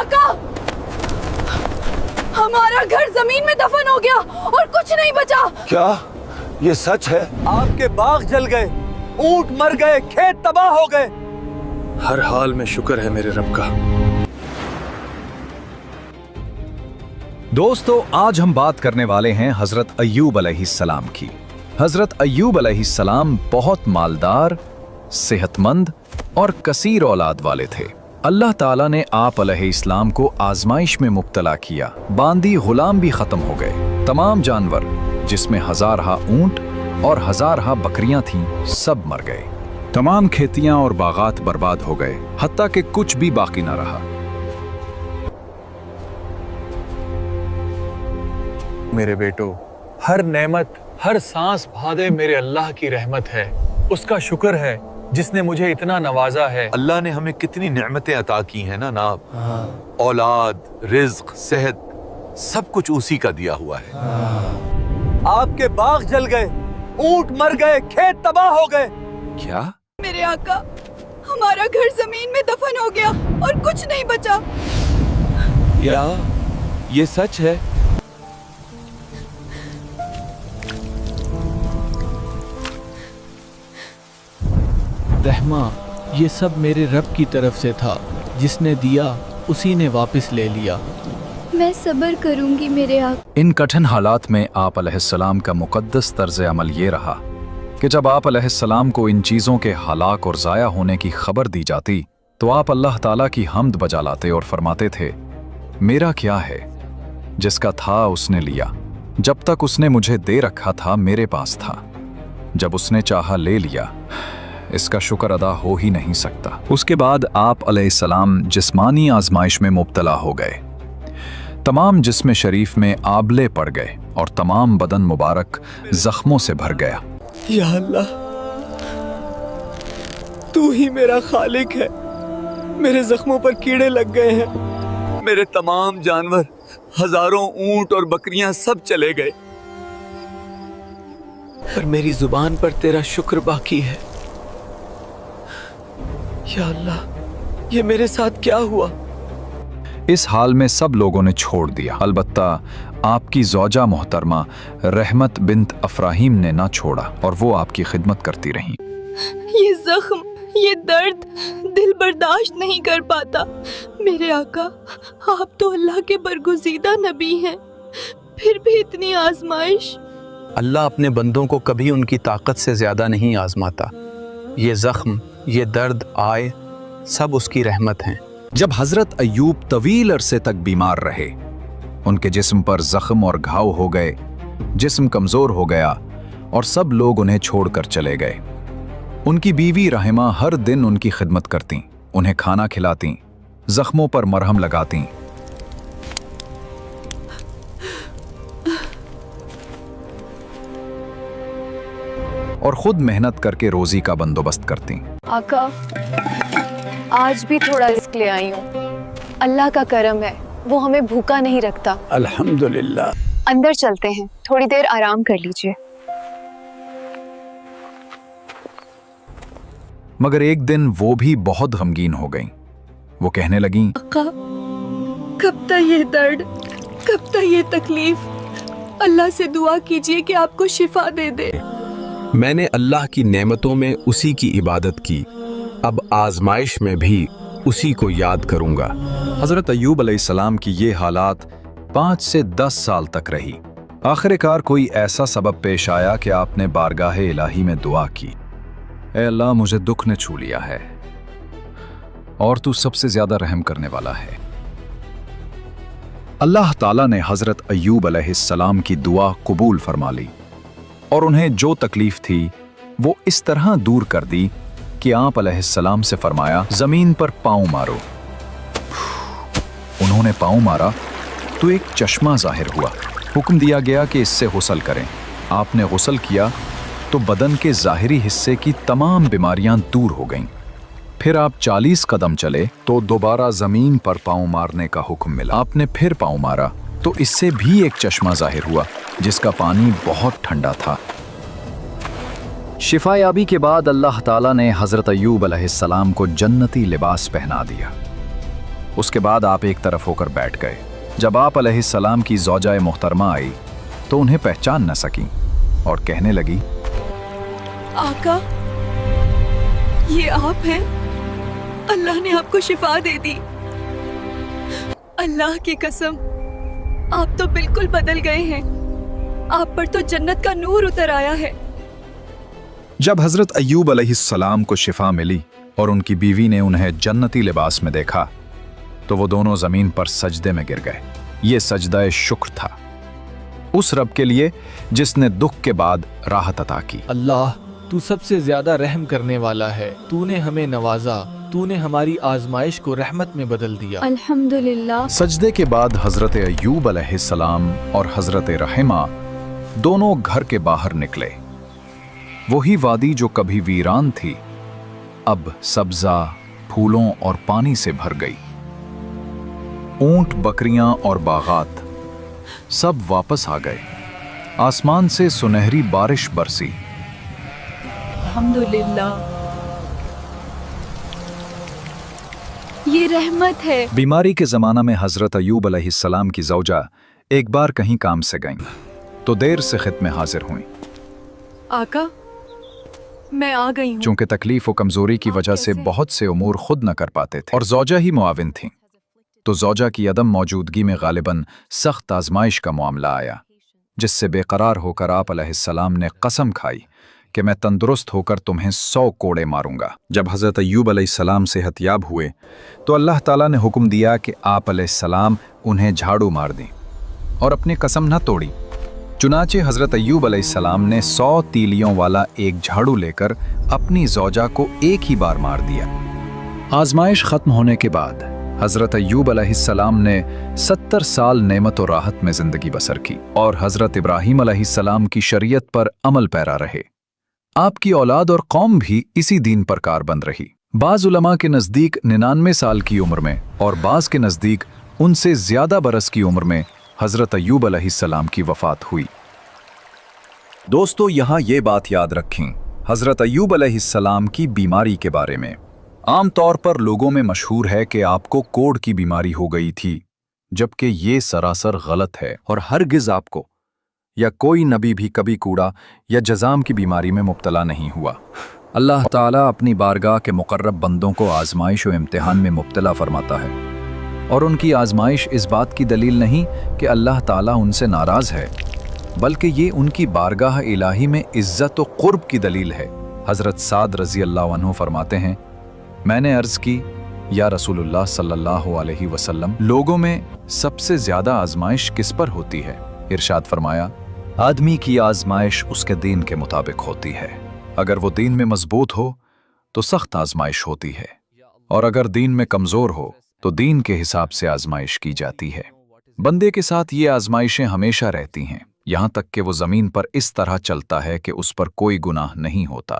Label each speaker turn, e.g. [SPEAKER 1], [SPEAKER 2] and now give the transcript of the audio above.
[SPEAKER 1] आका, हमारा घर जमीन में दफन हो गया और कुछ नहीं बचा।
[SPEAKER 2] क्या ये सच है?
[SPEAKER 3] आपके बाग जल गए, ऊंट मर गए, खेत तबाह हो गए।
[SPEAKER 2] हर हाल में शुक्र है मेरे रब का।
[SPEAKER 4] दोस्तों, आज हम बात करने वाले हैं हजरत अय्यूब अलैहिस्सलाम की। हजरत अय्यूब अलैहिस्सलाम बहुत मालदार, सेहतमंद और कसीर औलाद वाले थे। अल्लाह ताला ने आप अलैहिस्सलाम को आजमाइश में मुब्तला किया। बांदी गुलाम भी खत्म हो गए। तमाम जानवर, जिसमें हजारहा ऊंट और हजारहा बकरियां थीं, सब मर गए। तमाम खेतियां और बागात बर्बाद हो गए, हत्ता कि कुछ भी बाकी न रहा।
[SPEAKER 3] मेरे बेटो, हर नेमत, हर सांस भादे मेरे अल्लाह की रहमत है। उसका शुक्र है जिसने मुझे इतना नवाजा है।
[SPEAKER 5] अल्लाह ने हमें कितनी नेमतें अता की हैं ना। औलाद, रिज्क, सेहत, सब कुछ उसी का दिया हुआ है।
[SPEAKER 3] आपके बाग जल गए, ऊंट मर गए, खेत तबाह हो गए।
[SPEAKER 4] क्या?
[SPEAKER 1] मेरे आका, हमारा घर जमीन में दफन हो गया और कुछ नहीं बचा।
[SPEAKER 5] क्या ये सच है?
[SPEAKER 6] रहमा, ये सब मेरे रब की तरफ से था। जिसने दिया उसी ने वापस ले लिया।
[SPEAKER 7] मैं सब्र करूंगी मेरे आका।
[SPEAKER 4] इन कठिन हालात में आप अलैहिस्सलाम का मुक़द्दस तर्ज अमल ये रहा कि जब आप अलैहिस्सलाम को इन चीज़ों के हलाक और ज़ाया होने की खबर दी जाती तो आप अल्लाह ताला की हम्द बजा लाते और फरमाते थे, मेरा क्या है, जिसका था उसने लिया। जब तक उसने मुझे दे रखा था मेरे पास था, जब उसने चाहा ले लिया। इसका शुक्र अदा हो ही नहीं सकता। उसके बाद आप अलैहिस्सलाम जिस्मानी आजमाइश में मुब्तला हो गए। तमाम जिस्म शरीफ में आबले पड़ गए और तमाम बदन मुबारक जख्मों से भर गया।
[SPEAKER 3] या अल्लाह, तू ही मेरा खालिक है। मेरे जख्मों पर कीड़े लग गए हैं। मेरे तमाम जानवर, हजारों ऊंट और बकरियां सब चले गए, पर मेरी जुबान पर तेरा शुक्र बाकी है। या अल्लाह, ये मेरे साथ क्या हुआ?
[SPEAKER 4] इस हाल में सब लोगों ने छोड़ दिया, अलबत्ता आपकी ज़ौजा मोहतरमा रहमत बिन्त अफराहीम ने ना छोड़ा और वो आपकी खिदमत करती रहीं।
[SPEAKER 1] ये जख्म, ये दर्द दिल बर्दाश्त नहीं कर पाता। मेरे आका, आप तो अल्लाह के बरगुज़ीदा नबी हैं, फिर भी इतनी आजमाइश।
[SPEAKER 8] अल्लाह अपने बंदों को कभी उनकी ताकत से ज़्यादा नहीं आजमाता। ये ज़ख्म, ये दर्द आए, सब उसकी रहमत हैं।
[SPEAKER 4] जब हजरत अय्यूब तवील अरसे तक बीमार रहे, उनके जिस्म पर जख्म और घाव हो गए, जिस्म कमज़ोर हो गया और सब लोग उन्हें छोड़कर चले गए। उनकी बीवी रहमा हर दिन उनकी खिदमत करती, उन्हें खाना खिलाती, जख्मों पर मरहम लगाती। और खुद मेहनत करके रोजी का बंदोबस्त करती।
[SPEAKER 7] आका, आज भी थोड़ा रिस्क ले आई हूँ। अल्लाह का करम है, वो हमें भूखा नहीं रखता।
[SPEAKER 2] अल्हम्दुलिल्लाह।
[SPEAKER 7] अंदर चलते हैं, थोड़ी देर आराम कर लीजिए।
[SPEAKER 4] मगर एक दिन वो भी बहुत गमगीन हो गईं। वो कहने लगीं,
[SPEAKER 1] आका, कब तक ये दर्द, कब तक ये तकलीफ? अल्लाह से दुआ कीजिए कि आपको शिफा दे दे।
[SPEAKER 8] मैंने अल्लाह की नेमतों में उसी की इबादत की, अब आजमाइश में भी उसी को याद करूंगा।
[SPEAKER 4] हजरत अय्यूब अलैहिस्सलाम की ये हालात 5 से 10 साल तक रही। आखिरकार कोई ऐसा सबब पेश आया कि आपने बारगाह इलाही में दुआ की, ऐ अल्लाह, मुझे दुख ने छू लिया है और तू सबसे ज्यादा रहम करने वाला है। अल्लाह ताला ने हजरत अय्यूब अलैहिस्सलाम की दुआ कबूल फरमा ली और उन्हें जो तकलीफ थी वो इस तरह दूर कर दी कि आप अलैहिस्सलाम से फरमाया, जमीन पर पांव मारो। उन्होंने पांव मारा तो एक चश्मा जाहिर हुआ। हुक्म दिया गया कि इससे गुस्ल करें। आपने गुस्ल किया तो बदन के ज़ाहिरी हिस्से की तमाम बीमारियां दूर हो गईं। फिर आप 40 कदम चले तो दोबारा जमीन पर पांव मारने का हुक्म मिला। आपने फिर पांव मारा तो इससे भी एक चश्मा जाहिर हुआ जिसका पानी बहुत ठंडा था। शिफायाबी के बाद अल्लाह ताला ने हज़रत अय्यूब अलैहिस्सलाम को जन्नती लिबास पहना दिया। उसके बाद आप एक तरफ होकर बैठ गए। जब आप अलैहिस्सलाम की ज़ौजाए मुहतरमा आई तो उन्हें पहचान न सकी और कहने लगी,
[SPEAKER 1] आका, ये आप हैं? अल्लाह ने आपको शिफा दे दी। अल्लाह की कसम, आप तो बिल्कुल बदल गए हैं। आप पर तो जन्नत का नूर उतर आया है।
[SPEAKER 4] जब हजरत अय्यूब अलैहिस्सलाम को शिफा मिली और उनकी बीवी ने उन्हें जन्नती लिबास में देखा तो वो दोनों जमीन पर सजदे में गिर गए। ये सजदा शुक्र था उस रब के लिए जिसने दुख के बाद राहत अता की।
[SPEAKER 6] अल्लाह, तू सबसे ज्यादा रहम करने वाला है। तूने हमें नवाजा, तूने हमारी आजमाइश को रहमत में बदल दिया।
[SPEAKER 7] अल्हम्दुलिल्लाह।
[SPEAKER 4] सजदे के बाद हजरत अय्यूब अलैहिस्सलाम और हजरत रहीमा दोनों घर के बाहर निकले। वही वादी जो कभी वीरान थी अब सब्जा, फूलों और पानी से भर गई। ऊंट, बकरियां और बागात सब वापस आ गए। आसमान से सुनहरी बारिश बरसी।
[SPEAKER 1] अल्हम्दुलिल्लाह, ये रहमत है।
[SPEAKER 4] बीमारी के जमाना में हजरत अय्यूब अलैहिस्सलाम की ज़ौजा एक बार कहीं काम से गईं तो देर से खिदमत हाजिर हुईं।
[SPEAKER 1] आका, मैं आ गई हूँ।
[SPEAKER 4] चूंकि तकलीफ और कमजोरी की वजह से बहुत से उमूर खुद न कर पाते थे और ज़ौजा ही मुआविन थीं, तो ज़ौजा की अदम मौजूदगी में गालिबन सख्त आजमाइश का मामला आया, जिससे बेकरार होकर आप अलैहिस्सलाम ने कसम खाई कि मैं तंदुरुस्त होकर तुम्हें 100 कोड़े मारूंगा। जब हज़रत अय्यूब अलैहिस्सलाम सेहतयाब हुए तो अल्लाह ताला ने हुक्म दिया कि आप अलैहिस्सलाम उन्हें झाड़ू मार दें और अपनी कसम न तोड़ी। चुनाचे हज़रत अय्यूब अलैहिस्सलाम ने 100 तीलियों वाला एक झाड़ू लेकर अपनी ज़ौजा को एक ही बार मार दिया। आजमाइश ख़त्म होने के बाद हज़रत अय्यूब अलैहिस्सलाम ने 70 साल नेमत और राहत में ज़िंदगी बसर की और हज़रत इब्राहीम अलैहिस्सलाम की शरीयत पर अमल पैरा रहे। आपकी औलाद और कौम भी इसी दीन पर कारबंद रही। बाज़ उलमा के नज़दीक 99 साल की उम्र में और बाज़ के नज़दीक उनसे ज़्यादा बरस की उम्र में हज़रत अय्यूब अलैहिस्सलाम की वफ़ात हुई। दोस्तों, यहाँ ये बात याद रखें हज़रत अय्यूब अलैहिस्सलाम की बीमारी के बारे में। आम तौर पर लोगों में मशहूर है कि आपको कोढ़ की बीमारी हो गई थी, जबकि ये सरासर गलत है और हरगिज़ आपको या कोई नबी भी कभी कूड़ा या जज़ाम की बीमारी में मुब्तला नहीं हुआ। अल्लाह ताला अपनी बारगाह के मुकर्रब बंदों को आजमाइश और इम्तिहान में मुब्तला फरमाता है और उनकी आजमाइश इस बात की दलील नहीं कि अल्लाह ताला उनसे नाराज़ है, बल्कि ये उनकी बारगाह इलाही में इज़्ज़त और क़ुर्ब की दलील है। हज़रत साद रज़ी अल्लाह अन्हु फरमाते हैं, मैंने अर्ज़ की, या रसूलुल्लाह सल्लल्लाहु अलैहि वसल्लम, लोगों में सबसे ज़्यादा आजमाइश किस पर होती है? इरशाद फरमाया, आदमी की आजमाइश उसके दीन के मुताबिक होती है। अगर वो दीन में मजबूत हो तो सख्त आजमाइश होती है, और अगर दीन में कमज़ोर हो तो दीन के हिसाब से आजमाइश की जाती है। बंदे के साथ ये आजमाइशें हमेशा रहती हैं, यहाँ तक कि वो ज़मीन पर इस तरह चलता है कि उस पर कोई गुनाह नहीं होता।